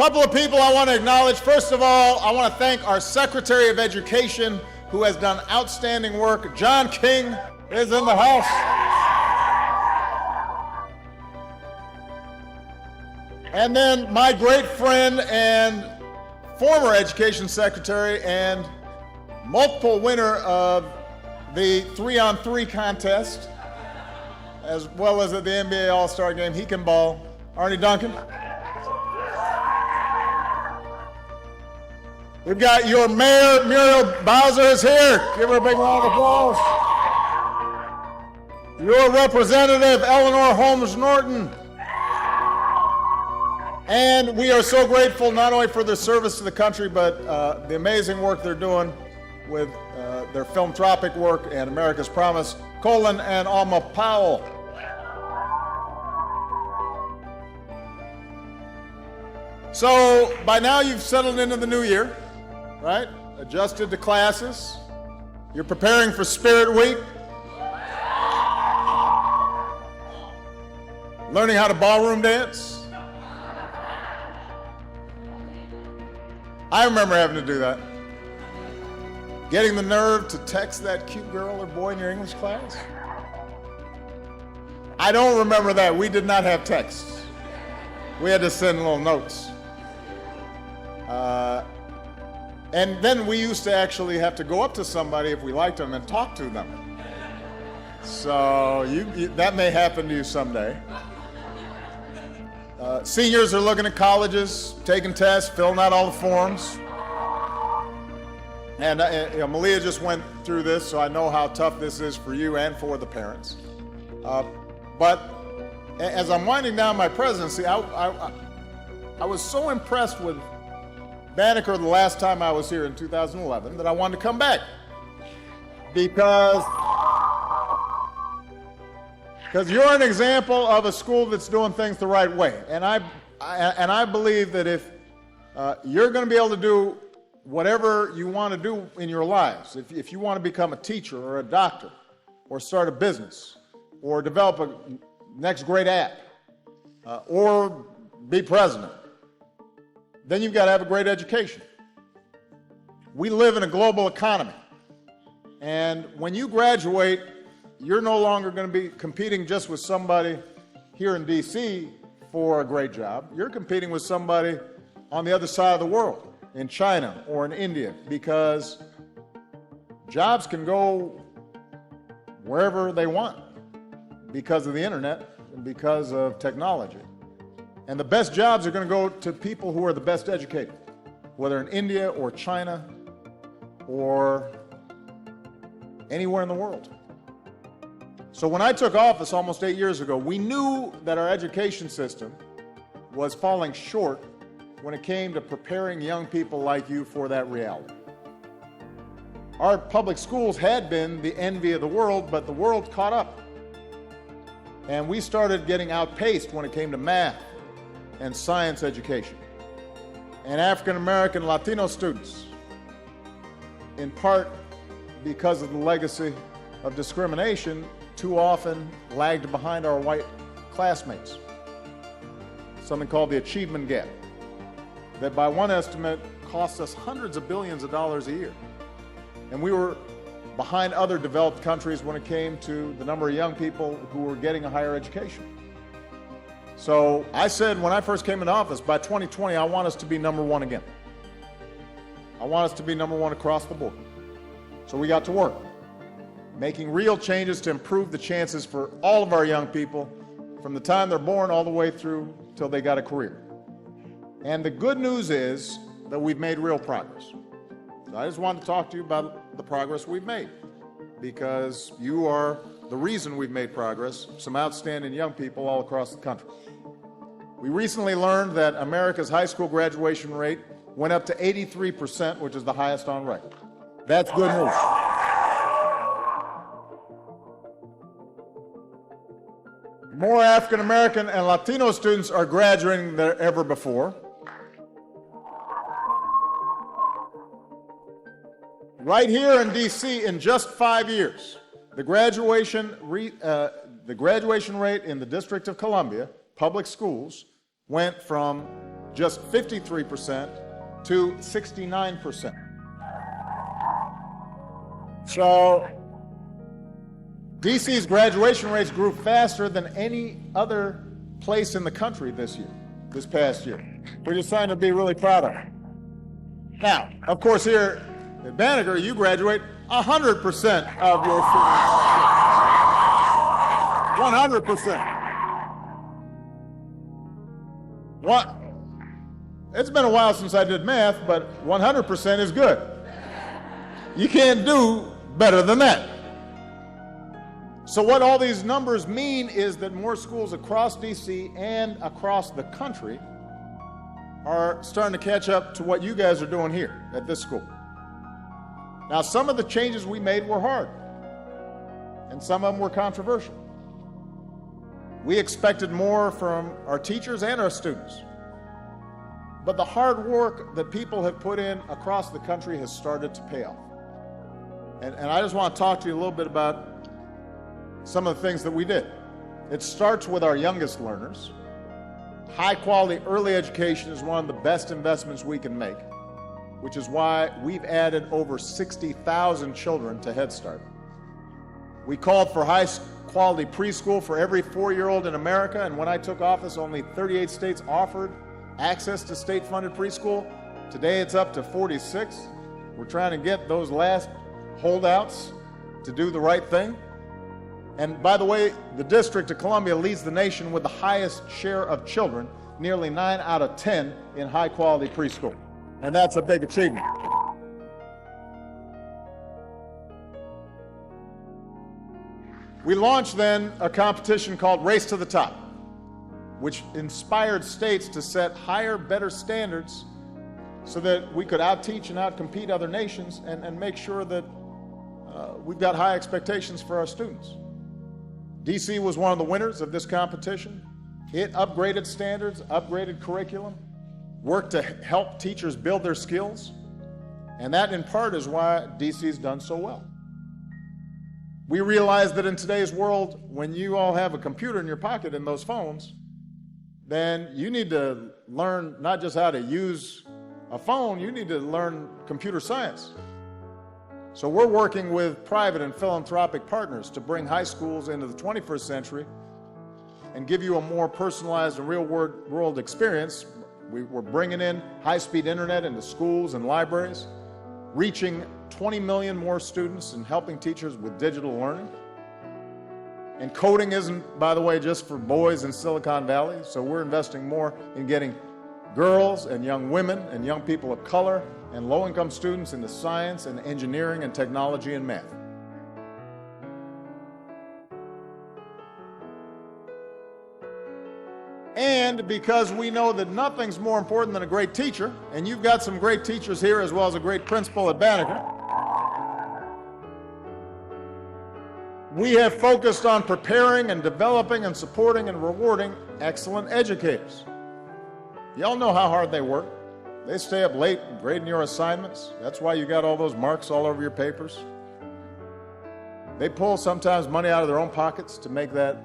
Couple of people I want to acknowledge. First of all, I want to thank our Secretary of Education, who has done outstanding work. John King is in the house. And then my great friend and former Education Secretary and multiple winner of the 3-on-3 contest, as well as at the NBA All-Star Game, he can ball, Arnie Duncan. We've got your mayor, Muriel Bowser, is here. Give her a big round of applause. Your representative, Eleanor Holmes Norton. And we are so grateful not only for their service to the country, but the amazing work they're doing with their philanthropic work and America's Promise, Colin and Alma Powell. So by now you've settled into the new year, right? Adjusted to classes. You're preparing for Spirit Week. Learning how to ballroom dance. I remember having to do that. Getting the nerve to text that cute girl or boy in your English class. I don't remember that. We did not have texts. We had to send little notes. And then we used to actually have to go up to somebody if we liked them and talk to them. So that may happen to you someday. Seniors are looking at colleges, taking tests, filling out all the forms. And Malia just went through this, so I know how tough this is for you and for the parents. But as I'm winding down my presidency, I was so impressed with Banneker the last time I was here in 2011 that I wanted to come back. Because you're an example of a school that's doing things the right way. And I believe that if you're going to be able to do whatever you want to do in your lives, if you want to become a teacher or a doctor or start a business or develop a next great app or be president, then you've got to have a great education. We live in a global economy. And when you graduate, you're no longer going to be competing just with somebody here in D.C. for a great job. You're competing with somebody on the other side of the world, in China or in India, because jobs can go wherever they want because of the internet and because of technology. And the best jobs are going to go to people who are the best educated, whether in India or China or anywhere in the world. So when I took office almost 8 years ago, we knew that our education system was falling short when it came to preparing young people like you for that reality. Our public schools had been the envy of the world, but the world caught up. And we started getting outpaced when it came to math and science education. And African American Latino students, in part because of the legacy of discrimination, too often lagged behind our white classmates. Something called the achievement gap, that by one estimate costs us hundreds of billions of dollars a year. And we were behind other developed countries when it came to the number of young people who were getting a higher education. So I said when I first came into office, by 2020, I want us to be number one again. I want us to be number one across the board. So we got to work, making real changes to improve the chances for all of our young people from the time they're born all the way through till they got a career. And the good news is that we've made real progress. So I just wanted to talk to you about the progress we've made, because you are the reason we've made progress, some outstanding young people all across the country. We recently learned that America's high school graduation rate went up to 83%, which is the highest on record. That's good news. More African American and Latino students are graduating than ever before. Right here in D.C., in just 5 years, the graduation rate in the District of Columbia public schools went from just 53% to 69%. So DC's graduation rates grew faster than any other place in the country this past year. We're just trying to be really proud of it. Now, of course, here at Banneker, you graduate 100% of your students. 100%. What? It's been a while since I did math, but 100% is good. You can't do better than that. So what all these numbers mean is that more schools across DC and across the country are starting to catch up to what you guys are doing here at this school. Now, some of the changes we made were hard, and some of them were controversial. We expected more from our teachers and our students. But the hard work that people have put in across the country has started to pay off. And I just want to talk to you a little bit about some of the things that we did. It starts with our youngest learners. High quality early education is one of the best investments we can make, which is why we've added over 60,000 children to Head Start. We called for high quality preschool for every 4-year-old in America, and when I took office, only 38 states offered access to state-funded preschool. Today it's up to 46. We're trying to get those last holdouts to do the right thing. And by the way, the District of Columbia leads the nation with the highest share of children, nearly 9 out of 10 in high-quality preschool. And that's a big achievement. We launched then a competition called Race to the Top, which inspired states to set higher, better standards so that we could out-teach and out-compete other nations and make sure that we've got high expectations for our students. DC was one of the winners of this competition. It upgraded standards, upgraded curriculum, worked to help teachers build their skills, and that in part is why DC's done so well. We realize that in today's world, when you all have a computer in your pocket and those phones, then you need to learn not just how to use a phone, you need to learn computer science. So we're working with private and philanthropic partners to bring high schools into the 21st century and give you a more personalized and real-world experience. We're bringing in high-speed internet into schools and libraries, reaching 20 million more students and helping teachers with digital learning. And coding isn't, by the way, just for boys in Silicon Valley, so we're investing more in getting girls and young women and young people of color and low-income students into science and engineering and technology and math. And because we know that nothing's more important than a great teacher, and you've got some great teachers here as well as a great principal at Banneker, we have focused on preparing and developing and supporting and rewarding excellent educators. Y'all know how hard they work. They stay up late grading your assignments. That's why you got all those marks all over your papers. They pull sometimes money out of their own pockets to make that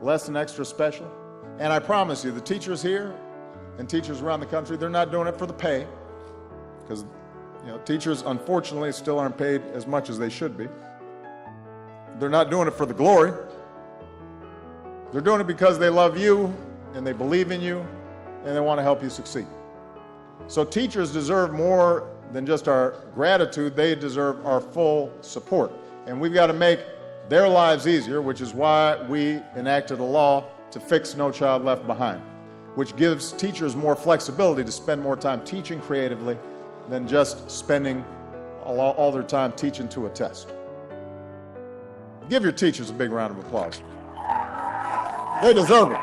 lesson extra special. And I promise you, the teachers here and teachers around the country, they're not doing it for the pay, because teachers unfortunately still aren't paid as much as they should be. They're not doing it for the glory. They're doing it because they love you and they believe in you and they want to help you succeed. So teachers deserve more than just our gratitude. They deserve our full support. And we've got to make their lives easier, which is why we enacted a law to fix No Child Left Behind, which gives teachers more flexibility to spend more time teaching creatively than just spending all their time teaching to a test. Give your teachers a big round of applause. They deserve it.